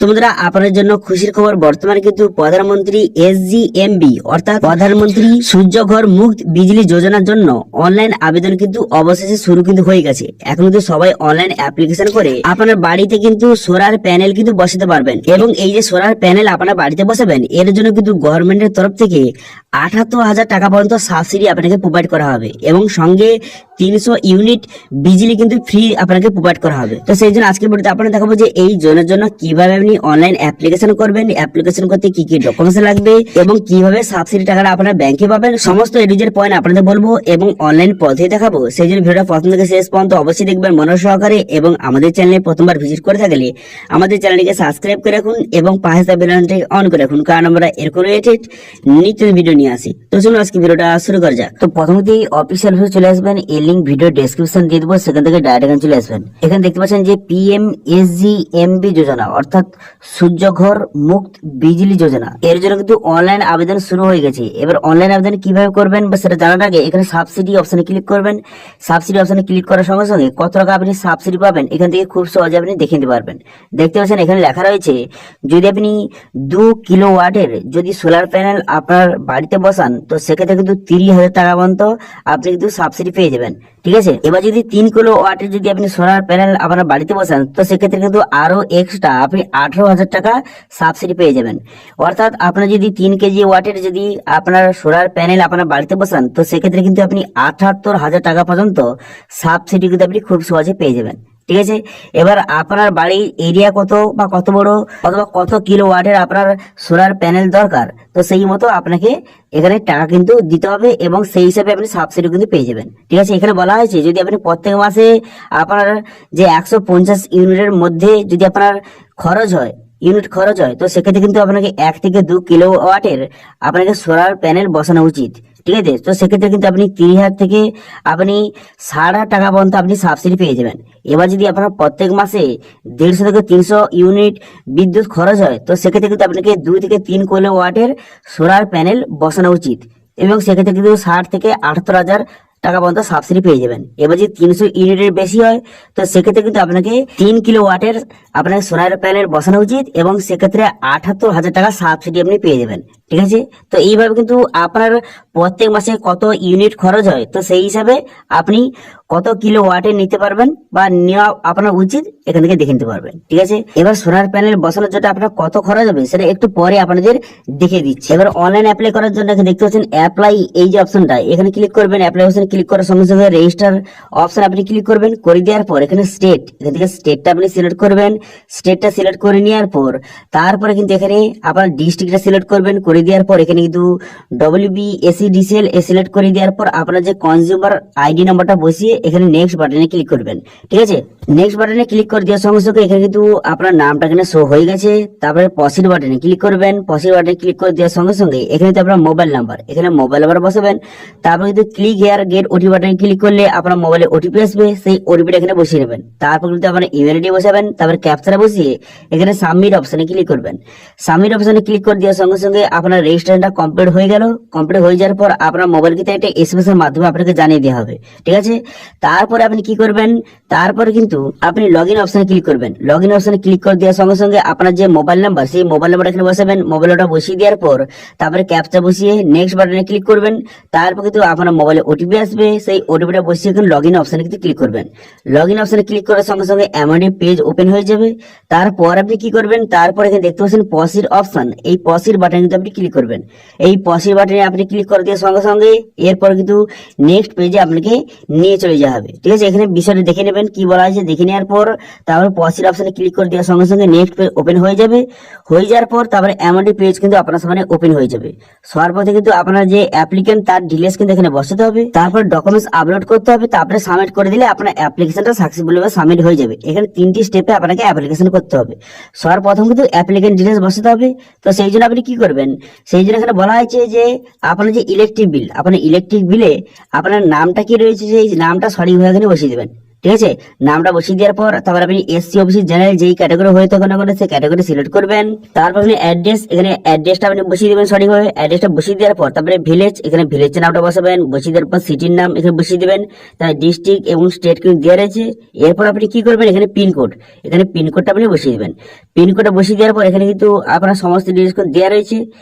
তো বন্ধুরা, আপনার জন্য খুশির খবর, বর্তমানে কিন্তু প্রধানমন্ত্রী SGMB অর্থাৎ প্রধানমন্ত্রী সূর্যঘর মুক্ত বিজলি যোজনার জন্য অনলাইন আবেদন কিন্তু অবশেষে শুরু কিন্তু হয়ে গেছে। এখন কিন্তু সবাই অনলাইন অ্যাপ্লিকেশন করে আপনার বাড়িতে কিন্তু সোলার প্যানেল কিন্তু বসাতে পারবেন। এবং এই যে সোলার প্যানেল আপনার বাড়িতে বসাবেন, এর জন্য কিন্তু গভর্নমেন্টের তরফ থেকে ৭৮,০০০ টাকা পর্যন্ত সাবসিডি আপনাকে প্রোভাইড করা হবে এবং সঙ্গে ৩০০ ইউনিট বিজলি কিন্তু ফ্রি আপনাকে প্রোভাইড করা হবে। তো সেই জন্য আজকে ভিডিওতে আপনাদের দেখাবো যে এই জোনের জন্য কিভাবে আপনি অনলাইন অ্যাপ্লিকেশন করবেন, অ্যাপ্লিকেশন করতে কি কি ডকুমেন্টস লাগবে এবং কিভাবে সাবসিডি টাকাটা আপনার ব্যাংকে পাবেন, সমস্ত এডিজের পয়েন্ট আপনাদের বলবো এবং অনলাইন পদ্ধতি দেখাবো। সেই জন্য ভিডিওটা প্রথম থেকে শেষ পর্যন্ত অবশ্যই দেখবেন মনোযোগ সহকারে এবং আমাদের চ্যানেলে প্রথমবার ভিজিট করে থাকলে আমাদের চ্যানেলটিকে সাবস্ক্রাইব করে রাখুন এবং পাশে থাকা বেল আইকনটি অন করে রাখুন, কারণ আমরা এরকম রিলেটেড নিত্য ভিডিও নিয়ে আসি। তো চলুন আজকে ভিডিওটা শুরু করা যাক। তো প্রথমেই অফিসিয়াল হয়ে চলে আসবেন, এই লিঙ্ক ভিডিও ডেসক্রিপশন দিয়ে দেবো, সেখান থেকে ডাইরেক্ট এখানে চলে আসবেন। এখানে দেখতে পাচ্ছেন যে PM-SGMB যোজনা অর্থাৎ সূর্যঘর মুক্ত বিজলি যোজনা, এর জন্য কিন্তু অনলাইন আবেদন শুরু হয়ে গেছে। এবার অনলাইন আবেদন কিভাবে করবেন বা সেটা জানার আগে এখানে সাবসিডি অপশনে ক্লিক করবেন। সাবসিডি অপশনে ক্লিক করার সঙ্গে সঙ্গে কত টাকা আপনি সাবসিডি পাবেন এখান থেকে খুব সহজে আপনি দেখে নিতে পারবেন। দেখতে পাচ্ছেন এখানে লেখা রয়েছে, যদি আপনি 2 কিলোওয়াটের যদি সোলার প্যানেল আপনার বাড়িতে বসান তো সেক্ষেত্রে কিন্তু 30,000 টাকা পর্যন্ত আপনি কিন্তু সাবসিডি পেয়ে যাবেন। ঠিক আছে, এবার যদি 3 কিলোওয়াটের যদি আপনি সোলার প্যানেল আপনার বাড়িতে বসান তো সেক্ষেত্রে কিন্তু আরো এক্সট্রা আপনি 18,000 টাকা সাবসিডি পেয়ে যাবেন। অর্থাৎ আপনার যদি 3 কেজি ওয়াটের যদি আপনার সোলার প্যানেল আপনার বাড়িতে বসান তো সেক্ষেত্রে কিন্তু আপনি 78,000 টাকা পর্যন্ত সাবসিডি কিন্তু আপনি খুব সহজে পেয়ে যাবেন। ঠিক আছে, এবার আপনার বাড়ির এরিয়া কত বা কত বড় অথবা কত কিলোওয়াটের আপনার সোলার প্যানেল দরকার, তো সেই মতো আপনাকে এখানে টাকা কিন্তু দিতে হবে এবং সেই হিসাবে আপনি সাবসিডি কিন্তু পেয়ে যাবেন। ঠিক আছে, এখানে বলা হয়েছে যদি আপনি প্রত্যেক মাসে আপনার যে 150 ইউনিটের মধ্যে যদি আপনার ইউনিট খরচ হয় তো সেক্ষেত্রে কিন্তু আপনাকে 1 থেকে 2 কিলোওয়াটের আপনাকে সোলার প্যানেল বসানো উচিত। ঠিক আছে, তো সেক্ষেত্রে কিন্তু আপনি 30,000 থেকে আপনি 60,000 টাকা পর্যন্ত আপনি সাবসিডি পেয়ে যাবেন। এবার যদি আপনার প্রত্যেক মাসে 150 থেকে 300 ইউনিট বিদ্যুৎ খরচ হয় তো সেক্ষেত্রে কিন্তু আপনাকে 2 থেকে 3 কিলোওয়াটের সোলার প্যানেল বসানো উচিত এবং সেক্ষেত্রে কিন্তু 60 থেকে 78,000 টাকা পর্যন্ত সাবসিডি পেয়ে যাবেন। এবার যদি 300 ইউনিটের বেশি হয় তো সেক্ষেত্রে কিন্তু আপনাকে 3 কিলোওয়াটের আপনাকে সোলার প্যানেল বসানো উচিত এবং সেক্ষেত্রে 78,000 টাকা সাবসিডি আপনি পেয়ে যাবেন। ঠিক আছে, তো এইভাবে কিন্তু আপনার প্রত্যেক মাসে কত ইউনিট খরচ হয় তো সেই হিসাবে আপনি কত কিলোওয়াটের নিতে পারবেন বা নেওয়া আপনার উচিত এখান থেকে দেখে নিতে পারবেন। ঠিক আছে, এবার সোলার প্যানেল বসানোর জন্য আপনার কত খরচ হবে সেটা একটু পরে আপনাদের দেখে দিচ্ছি। এবার অনলাইন অ্যাপ্লাই করার জন্য দেখতে পাচ্ছেন অ্যাপ্লাই, এই যে অপশনটা এখানে ক্লিক করবেন। অ্যাপ্লাই অপশনে ক্লিক করার সঙ্গে সঙ্গে রেজিস্টার অপশন আপনি ক্লিক করবেন। করে দেওয়ার পর এখানে স্টেট, এখান থেকে স্টেটটা আপনি সিলেক্ট করবেন। স্টেটটা সিলেক্ট করে নেওয়ার পর তারপরে কিন্তু এখানে আপনার ডিস্ট্রিক্টটা সিলেক্ট করবেন। করে দেওয়ার পর এখানে কিন্তু WBSEDCL সিলেক্ট করে দেওয়ার পর আপনার যে কনজিউমার আইডি নাম্বারটা বসিয়ে এখানে নেক্সট বাটনে ক্লিক করবেন। ঠিক আছে, নেক্সট বাটনে ক্লিক করে দেওয়ার সঙ্গে সঙ্গে এখানে কিন্তু আপনার নামটা এখানে শো হয়ে গেছে। তারপরে প্রসিড বাটনে ক্লিক করবেন। প্রসিড বাটনে ক্লিক করে দেওয়ার সঙ্গে সঙ্গে এখানে তো আপনার মোবাইল নাম্বার, এখানে মোবাইল নাম্বার বসাবেন। তারপর কিন্তু ক্লিক হেয়ার গেট ওটিপি বাটনে ক্লিক করলে আপনার মোবাইলে ওটিপি আসবে, সেই ওটিপিটা এখানে বসিয়ে নেবেন। তারপর কিন্তু আপনার ইমেল আইডি বসাবেন। তারপরে ক্যাপচাটা বসিয়ে এখানে সাবমিট অপশনে ক্লিক করবেন। সাবমিট অপশনে ক্লিক করে দেওয়ার সঙ্গে সঙ্গে আপনার রেজিস্ট্রেশনটা কমপ্লিট হয়ে গেল। কমপ্লিট হয়ে যাওয়ার পর আপনার মোবাইল কিন্তু একটা SMS এর মাধ্যমে আপনাকে জানিয়ে দেওয়া হবে। ঠিক আছে, তারপরে আপনি কি করবেন, তারপরে কিন্তু আপনি লগইন অপশনে ক্লিক করবেন। লগইন অপশনে ক্লিক করে দেওয়ার সঙ্গে সঙ্গে আপনার যে মোবাইল নাম্বার সেই মোবাইল নাম্বার এখানে বসাবেন। মোবাইলটা বসিয়ে দেওয়ার পর তারপরে ক্যাপচা বসিয়ে নেক্সট বাটনে ক্লিক করবেন। তারপর কিন্তু আপনার মোবাইলে ওটিপি আসবে, সেই ওটিপিটা বসিয়ে কিন্তু লগইন অপশনে কিন্তু ক্লিক করবেন। লগইন অপশনে ক্লিক করার সঙ্গে সঙ্গে এমআইডি পেজ ওপেন হয়ে যাবে। তারপর আপনি কি করবেন, তারপর এখানে দেখতে পাচ্ছেন পসির অপশন, এই পসির বাটনে কিন্তু আপনি ক্লিক করবেন। এই পসির বাটনে আপনি ক্লিক করে দেওয়ার সঙ্গে সঙ্গে এরপর কিন্তু নেক্সট পেজে আপনাকে নিয়ে চলে যাওয়া হবে। ঠিক আছে, এখানে বিষয়টা দেখে নেবেন কি বলা আছে, দেখে নেওয়ার পর তারপর পসির অপশনে ক্লিক করে দেওয়ার সঙ্গে সঙ্গে নেক্সট পেজ ওপেন হয়ে যাবে। হয়ে যাওয়ার পর তারপরে এমআইডি পেজ কিন্তু আপনার সামনে ওপেন হয়ে যাবে। সবার পথে কিন্তু আপনার যে অ্যাপ্লিকেন্ট তার ডিটেইলস কিন্তু এখানে বসাতে হবে। তারপর ডকুমেন্টস আপলোড করতে হবে। তারপরে সাবমিট করে দিলে আপনার অ্যাপ্লিকেশনটা সাকসেসফুলি সাবমিট হয়ে যাবে। এখানে 3টি স্টেপে আপনাকে অ্যাপ্লিকেশন করতে হবে। সবার প্রথম কিন্তু অ্যাপ্লিকেন্ট ডিটেইলস বসাতে হবে। তো সেই জন্য আপনি কি করবেন, সেই জন্য এখানে বলা হয়েছে যে আপনার যে ইলেকট্রিক বিল, আপনার ইলেকট্রিক বিলে আপনার নামটা কি রয়েছে সেই নামটা সঠিকভাবে এখানে বসিয়ে দেবেন। ঠিক আছে, নামটা বসিয়ে দেওয়ার পর তারপর আপনি এসসি অফিসি জেনারেল যেই ক্যাটাগরি হয়ে থাকে না কেন সেই ক্যাটাগরি সিলেক্ট করবেন। তারপর এখানে অ্যাড্রেস, এখানে অ্যাড্রেসটা আপনি বসিয়ে দেবেন সঠিকভাবে। অ্যাড্রেসটা বসিয়ে দেওয়ার পর তারপরে ভিলেজ, এখানে ভিলেজের নামটা বসাবেন। বসিয়ে দেওয়ার পর সিটির নাম এখানে বসিয়ে দেবেন, তার ডিস্ট্রিক্ট এবং স্টেট কিন্তু দেওয়া রয়েছে। এরপর আপনি কি করবেন, এখানে পিনকোড, এখানে পিনকোডটা আপনি বসিয়ে দেবেন। পিনকোডটা বসিয়ে দেওয়ার পর এখানে কিন্তু আপনার সমস্ত ডিটেলস দেওয়া রয়েছে।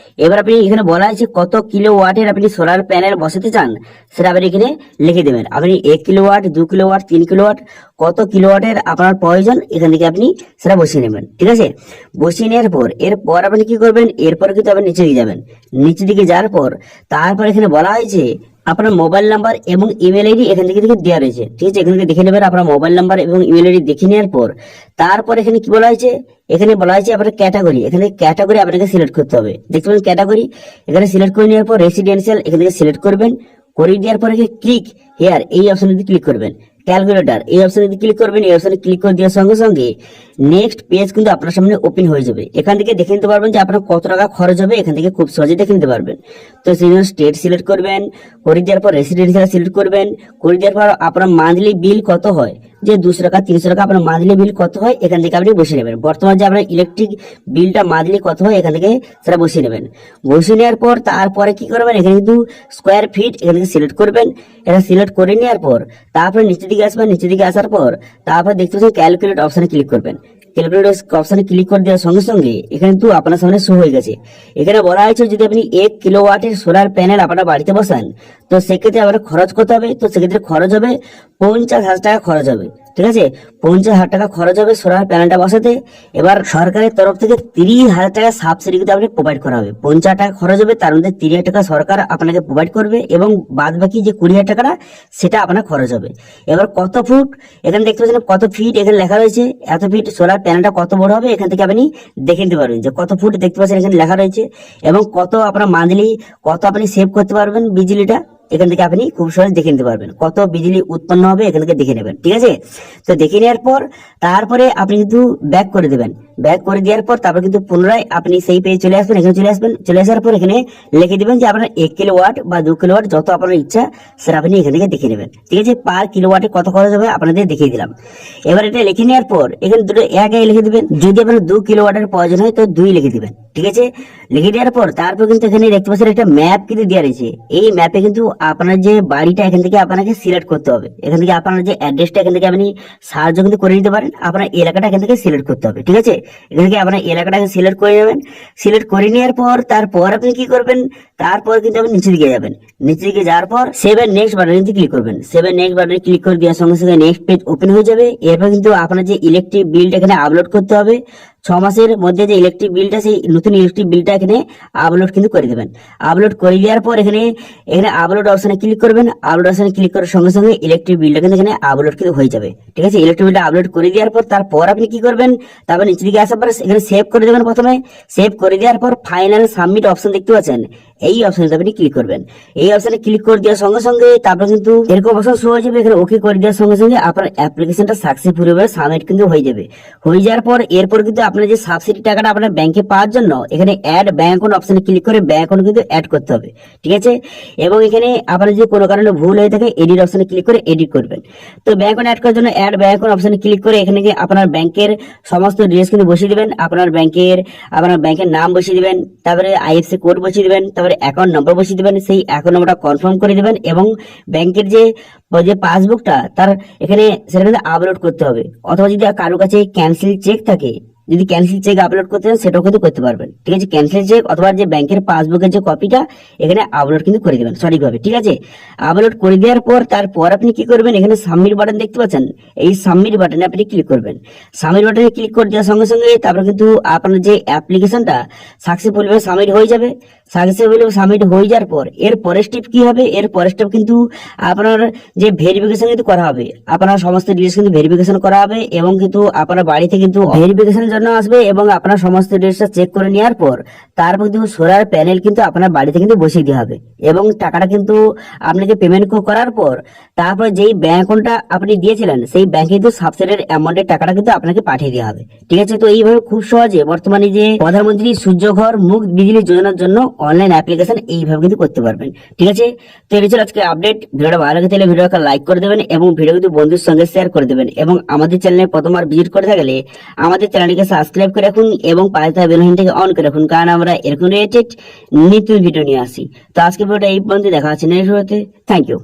এবার আপনি এখানে বলা আছে কত কিলো ওয়াটের আপনি সোলার প্যানেল বসাতে চান সেটা আপনি এখানে লিখে দেবেন। আপনি 1 কিলোওয়াট, 2 কিলোওয়াট, 3 কিলোওয়াট, কত কিলোওয়াটের আপনার প্রয়োজন এখান থেকে আপনি সেটা বসিয়ে নেবেন। ঠিক আছে, বসিয়ে নেওয়ার পর এরপর আপনি কি করবেন, এরপর কিন্তু আপনি নিচে দিকে যাবেন। নিচে দিকে যাওয়ার পর তারপর এখানে বলা হয়েছে আপনার মোবাইল নাম্বার এবং ইমেল আইডি এখান থেকে দেওয়া রয়েছে। ঠিক আছে, এখান থেকে দেখে নেবেন আপনার মোবাইল নাম্বার এবং ইমেল আইডি দেখে নেওয়ার পর তারপর এখানে কি বলা হয়েছে, এখানে বলা হয়েছে আপনার ক্যাটাগরি, এখানে ক্যাটাগরি আপনাকে সিলেক্ট করতে হবে। দেখতে পাবেন ক্যাটাগরি, এখানে সিলেক্ট করে নেওয়ার পর রেসিডেন্সিয়াল এখান থেকে সিলেক্ট করবেন। করে দেওয়ার পরে ক্লিক হেয়ার এই অপশনে ক্লিক করবেন। ক্যালকুলেটর এই অপশনে ক্লিক করবেন। এই অপশনে ক্লিক করে দেওয়ার সঙ্গে সঙ্গে নেক্সট পেজ কিন্তু আপনার সামনে ওপেন হয়ে যাবে। এখান থেকে দেখে নিতে পারবেন যে আপনার কত টাকা খরচ হবে, এখান থেকে খুব সহজে দেখে নিতে পারবেন। তো সেই জন্য স্টেট সিলেক্ট করবেন, করে দেওয়ার পর রেসিডেন্সিয়াল সিলেক্ট করবেন। করে দেওয়ার পর আপনার মান্থলি বিল কত হয়, যে 200 টাকা 300 টাকা আপনার মান্থলি বিল কত হয় এখান থেকে আপনি বসিয়ে নেবেন। বর্তমানে যে আপনার ইলেকট্রিক বিলটা মান্থলি কত হয় এখান থেকে সেটা বসিয়ে নেবেন। বসিয়ে নেওয়ার পর তারপরে কি করবেন, এখানে কিন্তু স্কোয়ার ফিট এখান থেকে সিলেক্ট করবেন। এটা সিলেক্ট করে নেওয়ার পর তারপরে নিচের দিকে আসবেন। নিচের দিকে আসার পর তারপর দেখতে পাচ্ছেন ক্যালকুলেট অপশনে ক্লিক করবেন। ক্যালকুলেটর অপশনে ক্লিক করে দেওয়ার সঙ্গে সঙ্গে এখানে কিন্তু আপনার সামনে শো হয়ে গেছে। এখানে বলা হয়েছে যদি আপনি 1 কিলোওয়াটের সোলার প্যানেল আপনার বাড়িতে বসান তো সেক্ষেত্রে আপনার খরচ কত হবে, তো সেক্ষেত্রে খরচ হবে 50,000 টাকা খরচ হবে। ঠিক আছে, 50,000 টাকা খরচ হবে সোলার প্যানেলটা বসাতে। এবার সরকারের তরফ থেকে 30,000 টাকা সাবসিডি কিন্তু আপনাকে প্রোভাইড করা হবে। 50 টাকা খরচ হবে, তার মধ্যে 30,000 টাকা সরকার আপনাকে প্রোভাইড করবে এবং বাদ বাকি যে 20,000 টাকাটা সেটা আপনার খরচ হবে। এবার কত ফুট এখানে দেখতে পাচ্ছেন, কত ফিট এখানে লেখা রয়েছে, এত ফিট সোলার প্যানেলটা কত বড় হবে এখান থেকে আপনি দেখে নিতে পারবেন যে কত ফুট দেখতে পাচ্ছেন এখানে লেখা রয়েছে এবং কত আপনার মান্থলি কত আপনি সেভ করতে পারবেন বিজলিটা এখান থেকে আপনি খুব সহজে দেখে নিতে পারবেন। কত বিজলি উৎপন্ন হবে এখান থেকে দেখে নেবেন। ঠিক আছে, তো দেখে নেওয়ার পর তারপরে আপনি কিন্তু ব্যাক করে দেবেন। ব্যাক করে দেওয়ার পর তারপর কিন্তু পুনরায় আপনি সেই পেজে চলে আসবেন। এখানে চলে আসবেন, চলে আসার পর এখানে লিখে দিবেন যে আপনার 1 কিলোওয়াট বা 2 কিলোওয়াট যত আপনার ইচ্ছা সেটা আপনি এখান থেকে দেখে নেবেন। ঠিক আছে, পার কিলোওয়াটে কত খরচ হবে আপনাদের দেখিয়ে দিলাম। এবার এটা লিখে নেওয়ার পর এখানে দুটো এক লিখে দিবেন। যদি আপনার 2 কিলোওয়াটের প্রয়োজন হয় তো 2 লিখে দিবেন। ঠিক আছে, লিখে দেওয়ার পর তারপর কিন্তু এখানে দেখতে পাচ্ছেন একটা ম্যাপ কিন্তু দেওয়া রয়েছে। এই ম্যাপে কিন্তু আপনার যে বাড়িটা এখান থেকে আপনাকে সিলেক্ট করতে হবে। এখান থেকে আপনার যে অ্যাড্রেসটা এখান থেকে আপনি সাহায্য কিন্তু করে নিতে পারেন। আপনার এলাকাটা এখান থেকে সিলেক্ট করতে হবে। ঠিক আছে, এখান থেকে আপনার এলাকাটাকে সিলেক্ট করে নেবেন। সিলেক্ট করে নেওয়ার পর তারপর আপনি কি করবেন, তারপর কিন্তু আপনি নিচে দিকে যাবেন। নিচে দিকে যাওয়ার পর সেভ এন্ড নেক্সট বাটনে ক্লিক করবেন। সেভ এন্ড নেক্সট বাটনে ক্লিক করে দেওয়ার সঙ্গে সঙ্গে নেক্সট পেজ ওপেন হয়ে যাবে। এরপর কিন্তু আপনার যে ইলেকট্রিক বিলটা এখানে আপলোড করতে হবে। 6 মাসের মধ্যে যে ইলেকট্রিক বিলটা সেই নতুন ইলেকট্রিক বিলটা এখানে আপলোড কিন্তু করে দেবেন। আপলোড করে দেওয়ার পর এখানে আপলোড অপশনে ক্লিক করবেন। আপলোড অপশনে ক্লিক করার সঙ্গে সঙ্গে ইলেকট্রিক বিলটা কিন্তু এখানে আপলোড কিন্তু হয়ে যাবে। ঠিক আছে, ইলেকট্রিক বিলটা আপলোড করে দেওয়ার পর তারপর আপনি কি করবেন, তারপর নিচে দিকে আসার পর এখানে সেভ করে দেবেন। প্রথমে সেভ করে দেওয়ার পর ফাইনাল সাবমিট অপশন দেখতে পাচ্ছেন, এই অপশনে আপনি ক্লিক করবেন। এই অপশনে ক্লিক করে দেওয়ার সঙ্গে সঙ্গে তারপর কিন্তু এরকম অপশন শো হয়ে যাবে। এখানে ওকে করে দেওয়ার সঙ্গে সঙ্গে আপনার অ্যাপ্লিকেশনটা সাকসেসফুল ভাবে সাবমিট কিন্তু হয়ে যাবে। হয়ে যাওয়ার পর এরপর কিন্তু আপনার যে সাবসিডি টাকাটা আপনার ব্যাংকে পাওয়ার জন্য এখানে অ্যাড ব্যাংক অ্যাকাউন্ট অপশনে ক্লিক করে ব্যাংক অ্যাকাউন্ট কিন্তু অ্যাড করতে হবে। ঠিক আছে, এবং এখানে আপনার যদি কোনো কারণে ভুল হয়ে থাকে এডিট অপশনে ক্লিক করে এডিট করবেন। তো ব্যাংক অ্যাকাউন্ট অ্যাড করার জন্য অ্যাড ব্যাংক অ্যাকাউন্ট অপশনে ক্লিক করে এখানে আপনার ব্যাংকের সমস্ত ডিটেইলস কিন্তু বসিয়ে দিবেন। আপনার ব্যাংকের নাম বসিয়ে দিবেন, তারপরে আইএফসি কোড বসিয়ে দিবেন, তারপরে অ্যাকাউন্ট নম্বর বসিয়ে দিবেন। সেই অ্যাকাউন্ট নম্বরটা কনফার্ম করে দিবেন এবং ব্যাংকের যে পাসবুকটা তার এখানে সেটা কিন্তু আপলোড করতে হবে। অথবা যদি কারোর কাছে ক্যান্সেল চেক থাকে, যদি ক্যান্সেল চেক আপলোড করতে চান সেটাও কিন্তু করতে পারবেন। ঠিক আছে, ক্যান্সেল চেক অথবা যে ব্যাংকের পাসবুকের যে কপিটা এখানে আপলোড কিন্তু করে দেবেন সঠিকভাবে। ঠিক আছে, আপলোড করে দেওয়ার পর তারপর আপনি কি করবেন, এখানে সাবমিট বাটন দেখতে পাচ্ছেন, এই সাবমিট বাটনে আপনি ক্লিক করবেন। সাবমিট বাটনে ক্লিক করে দেওয়ার সঙ্গে সঙ্গে তারপর কিন্তু আপনার যে অ্যাপ্লিকেশনটা সাকসেসফুল ভাবে সাবমিট হয়ে যাবে। সাকসেসফুল সাবমিট হয়ে যাওয়ার পর এর পরের স্টেপ কি হবে, এর পরের স্টেপ কিন্তু আপনার যে ভেরিফিকেশন কিন্তু করা হবে। আপনার সমস্ত ডিটেইলস কিন্তু ভেরিফিকেশন করা হবে এবং কিন্তু আপনার বাড়িতে কিন্তু ভেরিফিকেশনের জন্য আসবে এবং আপনার সমস্ত ডিটেইলসটা চেক করে নেওয়ার পর তারপর কিন্তু সোলার প্যানেল কিন্তু আপনার বাড়িতে কিন্তু বসিয়ে দেওয়া হবে এবং টাকাটা কিন্তু আপনাকে পেমেন্ট করার পর তারপর যেই ব্যাংক অ্যাকাউন্টটা আপনি দিয়েছিলেন সেই ব্যাংকে কিন্তু সাবসিডির অ্যামাউন্টের টাকাটা কিন্তু আপনাকে পাঠিয়ে দেওয়া হবে। ঠিক আছে, তো এইভাবে খুব সহজে বর্তমানে যে প্রধানমন্ত্রী সূর্যঘর মুফত বিজলি যোজনার জন্য অনলাইন অ্যাপ্লিকেশন এইভাবে কিন্তু করতে পারবেন। ঠিক আছে, তো এই ছিল আজকে আপডেট। ভিডিওটা ভালো লাগে তাহলে ভিডিওটা লাইক করে দেবেন এবং ভিডিও কিন্তু বন্ধুর সঙ্গে শেয়ার করে দেবেন, এবং আমাদের চ্যানেলে প্রথমবার ভিজিট করে থাকলে আমাদের চ্যানেলটিকে সাবস্ক্রাইব করে রাখুন এবং পাশে থাকা বেল আইকনটিকে অন করে রাখুন, কারণ আমরা এরকম রিলেটেড নিত্য ভিডিও নিয়ে আসি। তো আজকে ভিডিওটা এই পর্যন্ত, দেখা হচ্ছে নেক্সট ভিডিওতে। Thank you.